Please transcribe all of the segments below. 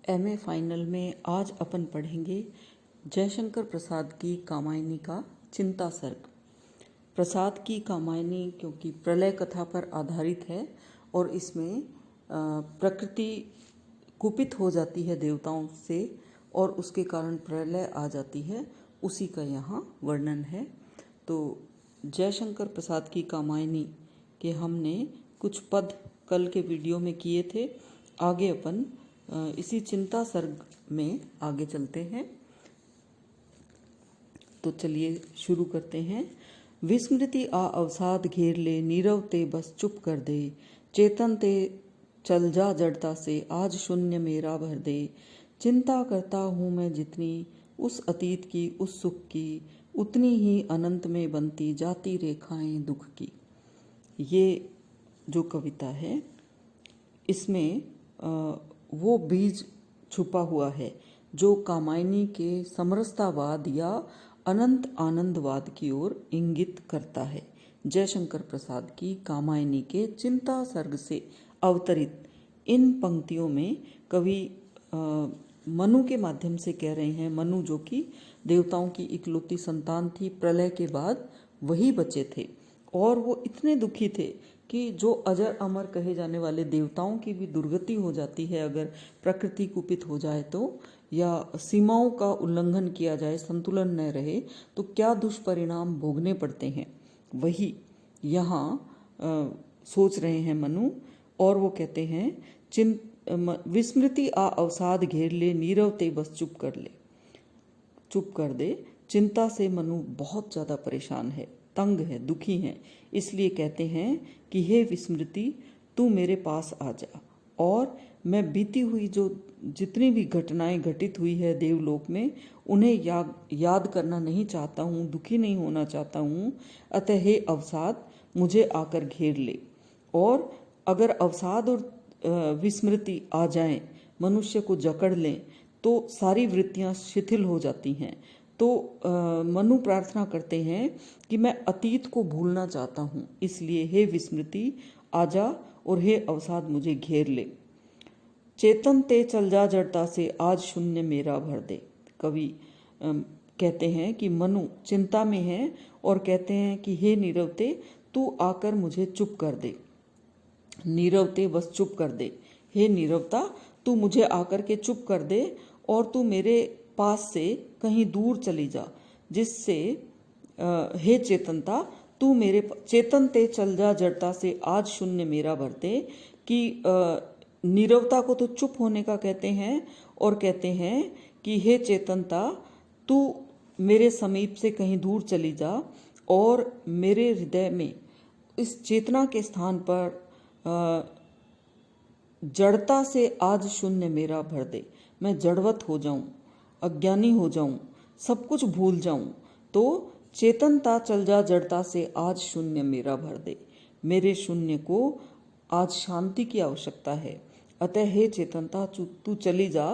MA final में आज अपन पढ़ेंगे जयशंकर प्रसाद की कामायनी का चिंता सर्ग। प्रसाद की कामायनी क्योंकि प्रलय कथा पर आधारित है और इसमें प्रकृति कुपित हो जाती है देवताओं से और उसके कारण प्रलय आ जाती है, उसी का यहाँ वर्णन है। तो जयशंकर प्रसाद की कामायनी के हमने कुछ पद कल के वीडियो में किए थे। आगे अपन इसी चिंता सर्ग में आगे चलते हैं। तो चलिए शुरू करते हैं। विस्मृति आ अवसाद घेर ले, नीरव ते बस चुप कर दे, चेतन ते चल जा जड़ता से, आज शून्य मेरा भर दे। चिंता करता हूँ मैं जितनी उस अतीत की, उस सुख की, उतनी ही अनंत में बनती जाती रेखाएं दुख की। ये जो कविता है इसमें वो बीज छुपा हुआ है जो कामायनी के समरसतावाद या अनंत आनंदवाद की ओर इंगित करता है। जयशंकर प्रसाद की कामायनी के चिंता सर्ग से अवतरित इन पंक्तियों में कवि मनु के माध्यम से कह रहे हैं। मनु जो कि देवताओं की इकलौती संतान थी, प्रलय के बाद वही बचे थे और वो इतने दुखी थे कि जो अजर अमर कहे जाने वाले देवताओं की भी दुर्गति हो जाती है अगर प्रकृति कुपित हो जाए तो, या सीमाओं का उल्लंघन किया जाए, संतुलन न रहे तो क्या दुष्परिणाम भोगने पड़ते हैं, वही यहाँ सोच रहे हैं मनु। और वो कहते हैं विस्मृति आ अवसाद घेर ले, नीरव ते बस चुप कर दे। चिंता से मनु बहुत ज़्यादा परेशान है, तंग है, दुखी है, इसलिए कहते हैं कि हे विस्मृति तू मेरे पास आ जा और मैं बीती हुई जो जितनी भी घटनाएं घटित हुई है देवलोक में उन्हें याद करना नहीं चाहता हूँ, दुखी नहीं होना चाहता हूँ। अतः हे अवसाद मुझे आकर घेर ले। और अगर अवसाद और विस्मृति आ जाएं, मनुष्य को जकड़ लें तो सारी वृत्तियां शिथिल हो जाती हैं। तो मनु प्रार्थना करते हैं कि मैं अतीत को भूलना चाहता हूँ, इसलिए हे विस्मृति आजा और हे अवसाद मुझे घेर ले। चेतन ते चल जा जड़ता से, आज शून्य मेरा भर दे। कवि कहते हैं कि मनु चिंता में है और कहते हैं कि हे नीरवते तू आकर मुझे चुप कर दे। नीरवते बस चुप कर दे, हे नीरवता तू मुझे आकर के चुप कर दे और तू मेरे पास से कहीं दूर चली जा, जिससे हे चेतनता तू मेरे चेतन ते चल जा जड़ता से, आज शून्य मेरा भर दे। कि नीरवता को तो चुप होने का कहते हैं और कहते हैं कि हे चेतनता तू मेरे समीप से कहीं दूर चली जा और मेरे हृदय में इस चेतना के स्थान पर जड़ता से आज शून्य मेरा भर दे। मैं जड़वत हो जाऊं, अज्ञानी हो जाऊं, सब कुछ भूल जाऊं, तो चेतनता चल जा जड़ता से, आज शून्य मेरा भर दे। मेरे शून्य को आज शांति की आवश्यकता है। अतः हे चेतनता तू चली जा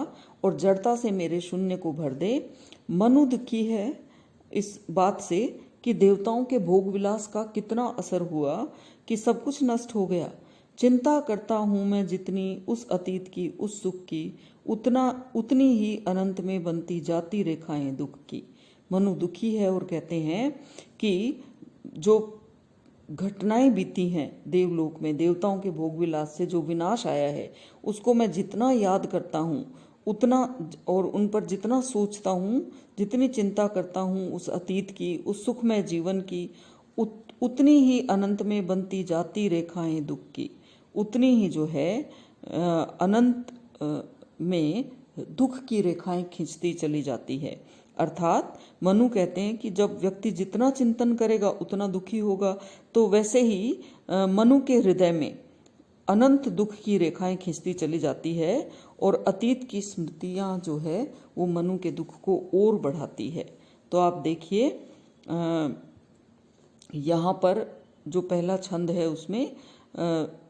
और जड़ता से मेरे शून्य को भर दे। मनु दुखी है इस बात से कि देवताओं के भोग विलास का कितना असर हुआ कि सब कुछ नष्ट हो गया। चिंता करता हूँ मैं जितनी उस अतीत की, उस सुख की, उतनी ही अनंत में बनती जाती रेखाएं दुख की। मनु दुखी है और कहते हैं कि जो घटनाएं बीती हैं देवलोक में, देवताओं के भोग विलास से जो विनाश आया है, उसको मैं जितना याद करता हूँ उतना, और उन पर जितना सोचता हूँ, जितनी चिंता करता हूँ उस अतीत की, उस सुखमय जीवन की, उतनी ही अनंत में बनती जाती रेखाएं दुख की। उतनी ही जो है अनंत में दुख की रेखाएं खींचती चली जाती है। अर्थात मनु कहते हैं कि जब व्यक्ति जितना चिंतन करेगा उतना दुखी होगा, तो वैसे ही मनु के हृदय में अनंत दुख की रेखाएं खींचती चली जाती है और अतीत की स्मृतियां जो है वो मनु के दुख को और बढ़ाती है। तो आप देखिए यहाँ पर जो पहला छंद है उसमें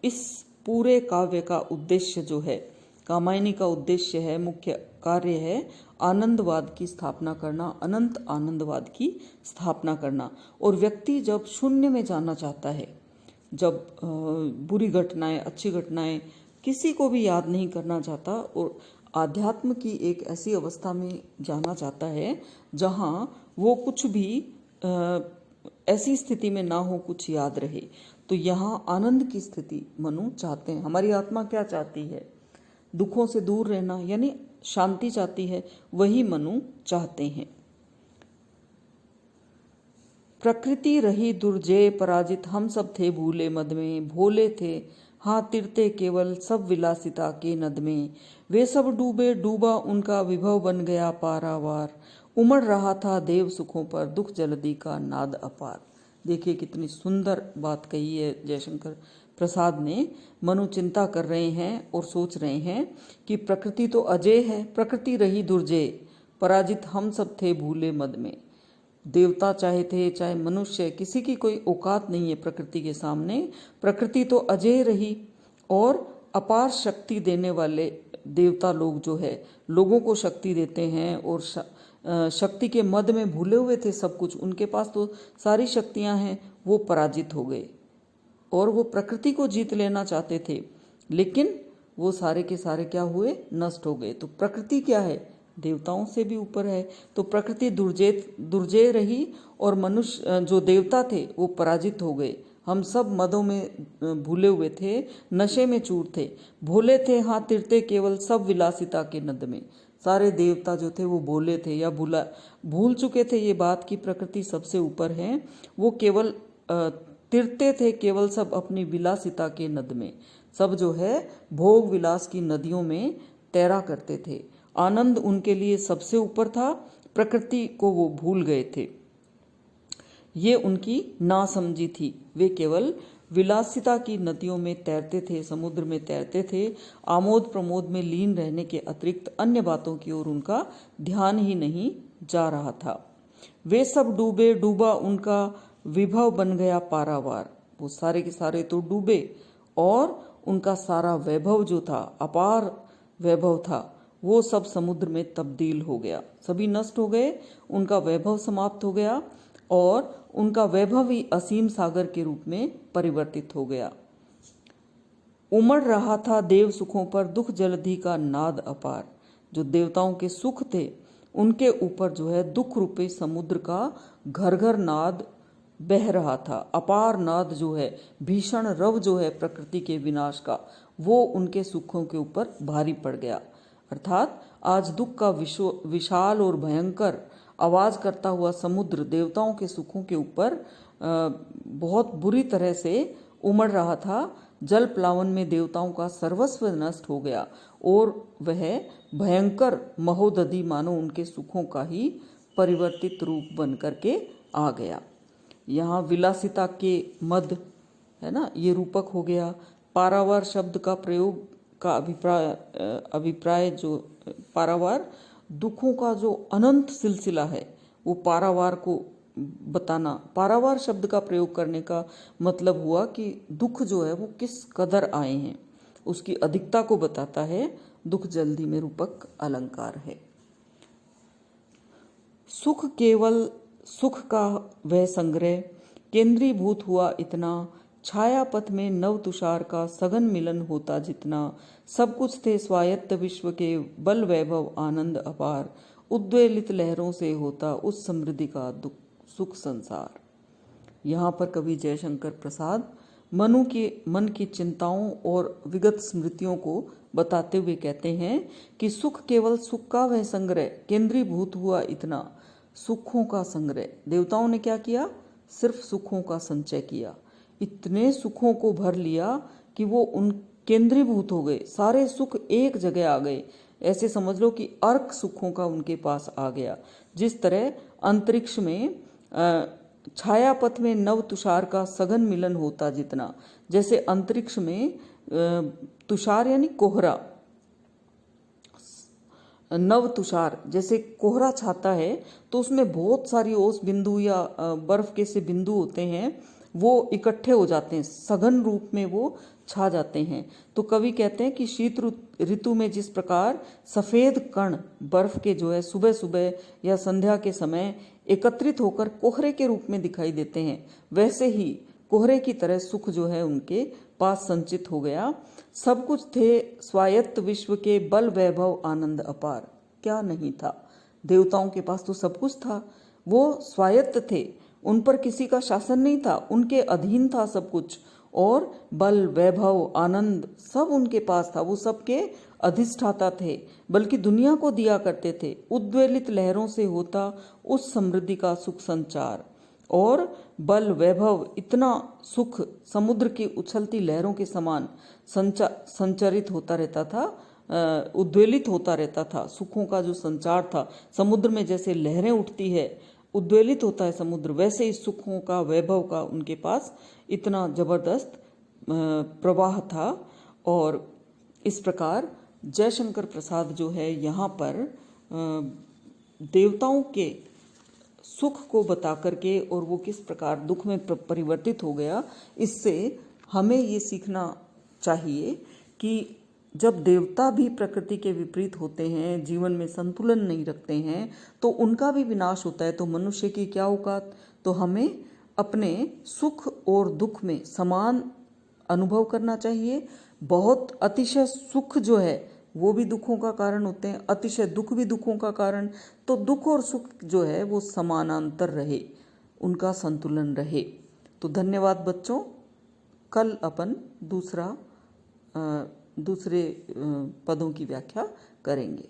इस पूरे काव्य का उद्देश्य जो है, कामायनी का उद्देश्य है, मुख्य कार्य है आनंदवाद की स्थापना करना, अनंत आनंदवाद की स्थापना करना। और व्यक्ति जब शून्य में जाना चाहता है, जब बुरी घटनाएं, अच्छी घटनाएं किसी को भी याद नहीं करना चाहता और आध्यात्म की एक ऐसी अवस्था में जाना चाहता है जहाँ वो कुछ भी ऐसी स्थिति में ना हो कुछ याद रहे। तो यहाँ आनंद की स्थिति मनु चाहते हैं। हमारी आत्मा क्या चाहती है? दुखों से दूर रहना, यानी शांति चाहती है, वही मनु चाहते हैं। प्रकृति रही दुर्जय पराजित, हम सब थे भूले मद में, भोले थे हाँ तिरते केवल सब विलासिता के नद में, वे सब डूबे डूबा उनका विभव बन गया पारावार, उमड़ रहा था देव सुखों पर दुख जलधि का नाद अपार। देखिए कितनी सुंदर बात कही है जयशंकर प्रसाद ने। मनु चिंता कर रहे हैं और सोच रहे हैं कि प्रकृति तो अजय है, प्रकृति रही दुर्जय पराजित, हम सब थे भूले मद में। देवता चाहे थे चाहे मनुष्य, किसी की कोई औकात नहीं है प्रकृति के सामने। प्रकृति तो अजय रही और अपार शक्ति देने वाले देवता लोग जो है लोगों को शक्ति देते हैं और शक्ति के मद में भूले हुए थे सब कुछ, उनके पास तो सारी शक्तियां हैं, वो पराजित हो गए और वो प्रकृति को जीत लेना चाहते थे, लेकिन वो सारे के सारे क्या हुए? नष्ट हो गए। तो प्रकृति क्या है? देवताओं से भी ऊपर है। तो प्रकृति दुर्जय रही और मनुष्य जो देवता थे वो पराजित हो गए। हम सब मदों में भूले हुए थे, नशे में चूर थे, भोले थे हाँ तिरते केवल सब विलासिता के नद में। सारे देवता जो थे वो भोले थे या भूल चुके थे ये बात कि प्रकृति सबसे ऊपर है। वो केवल तिरते थे केवल सब अपनी विलासिता के नद में, सब जो है भोग विलास की नदियों में तैरा करते थे। आनंद उनके लिए सबसे ऊपर था, प्रकृति को वो भूल गए थे। ये उनकी नासमझी थी। वे केवल विलासिता की नदियों में तैरते थे, समुद्र में तैरते थे। आमोद प्रमोद में लीन रहने के अतिरिक्त अन्य बातों की ओर उनका ध्यान ही नहीं जा रहा था। वे सब डूबे डूबा उनका विभव बन गया पारावार। वो सारे के सारे तो डूबे और उनका सारा वैभव जो था, अपार वैभव था, वो सब समुद्र में तब्दील हो गया। सभी नष्ट हो गए, उनका वैभव समाप्त हो गया और उनका वैभव ही असीम सागर के रूप में परिवर्तित हो गया। उमड़ रहा था देव सुखों पर दुख जलधि का नाद अपार। जो देवताओं के सुख थे उनके ऊपर जो है दुख रूपी समुद्र का घर घर नाद बह रहा था। अपार नाद जो है, भीषण रव जो है प्रकृति के विनाश का, वो उनके सुखों के ऊपर भारी पड़ गया। अर्थात आज दुख का विशाल और भयंकर आवाज करता हुआ समुद्र देवताओं के सुखों के ऊपर बहुत बुरी तरह से उमड़ रहा था। जल प्लावन में देवताओं का सर्वस्व नष्ट हो गया और वह भयंकर महोदधि मानो उनके सुखों का ही परिवर्तित रूप बन करके आ गया। यहाँ विलासिता के मद है ना, ये रूपक हो गया। पारावार शब्द का प्रयोग का अभिप्राय जो पारावार, दुखों का जो अनंत सिलसिला है वो पारावार को बताना। पारावार शब्द का प्रयोग करने का मतलब हुआ कि दुख जो है वो किस कदर आए हैं, उसकी अधिकता को बताता है। दुख जल्दी में रूपक अलंकार है। सुख केवल सुख का वह संग्रह, केंद्रीभूत हुआ इतना, छाया पथ में नव तुषार का सघन मिलन होता जितना, सब कुछ थे स्वायत्त विश्व के बल वैभव आनंद अपार, उद्वेलित लहरों से होता उस समृद्धि का दुख सुख संसार। यहाँ पर कवि जयशंकर प्रसाद मनु के मन की चिंताओं और विगत स्मृतियों को बताते हुए कहते हैं कि सुख केवल सुख का वह संग्रह, केंद्रीभूत हुआ इतना, सुखों का संग्रह। देवताओं ने क्या किया? सिर्फ सुखों का संचय किया, इतने सुखों को भर लिया कि वो उन केंद्रीभूत हो गए, सारे सुख एक जगह आ गए। ऐसे समझ लो कि अर्क सुखों का उनके पास आ गया। जिस तरह अंतरिक्ष में छायापथ में नव तुषार का सघन मिलन होता जितना, जैसे अंतरिक्ष में तुषार यानी कोहरा, नव तुषार जैसे कोहरा छाता है तो उसमें बहुत सारी ओस बिंदु या बर्फ के से बिंदु होते हैं, वो इकट्ठे हो जाते हैं, सघन रूप में वो छा जाते हैं। तो कवि कहते हैं कि शीत ऋतु में जिस प्रकार सफेद कण बर्फ के जो है सुबह सुबह या संध्या के समय एकत्रित होकर कोहरे के रूप में दिखाई देते हैं, वैसे ही कोहरे की तरह सुख जो है उनके पास संचित हो गया। सब कुछ थे स्वायत्त विश्व के, बल वैभव आनंद अपार। क्या नहीं था? देवताओं के पास तो सब कुछ था, वो स्वायत्त थे, उन पर किसी का शासन नहीं था, उनके अधीन था सब कुछ, और बल वैभव आनंद सब उनके पास था, वो सबके अधिष्ठाता थे, बल्कि दुनिया को दिया करते थे। उद्वेलित लहरों से होता उस समृद्धि का सुख संचार, और बल वैभव इतना सुख समुद्र की उछलती लहरों के समान संचरित होता रहता था, उद्वेलित होता रहता था। सुखों का जो संचार था, समुद्र में जैसे लहरें उठती है, उद्वेलित होता है समुद्र, वैसे ही सुखों का, वैभव का उनके पास इतना जबरदस्त प्रवाह था। और इस प्रकार जयशंकर प्रसाद जो है यहाँ पर देवताओं के सुख को बता करके और वो किस प्रकार दुख में परिवर्तित हो गया, इससे हमें ये सीखना चाहिए कि जब देवता भी प्रकृति के विपरीत होते हैं, जीवन में संतुलन नहीं रखते हैं, तो उनका भी विनाश होता है। तो मनुष्य की क्या औकात? तो हमें अपने सुख और दुख में समान अनुभव करना चाहिए। बहुत अतिशय सुख जो है वो भी दुखों का कारण होते हैं, अतिशय दुख भी दुखों का कारण। तो दुख और सुख जो है वो समानांतर रहे, उनका संतुलन रहे। तो धन्यवाद बच्चों। कल अपन दूसरे पदों की व्याख्या करेंगे।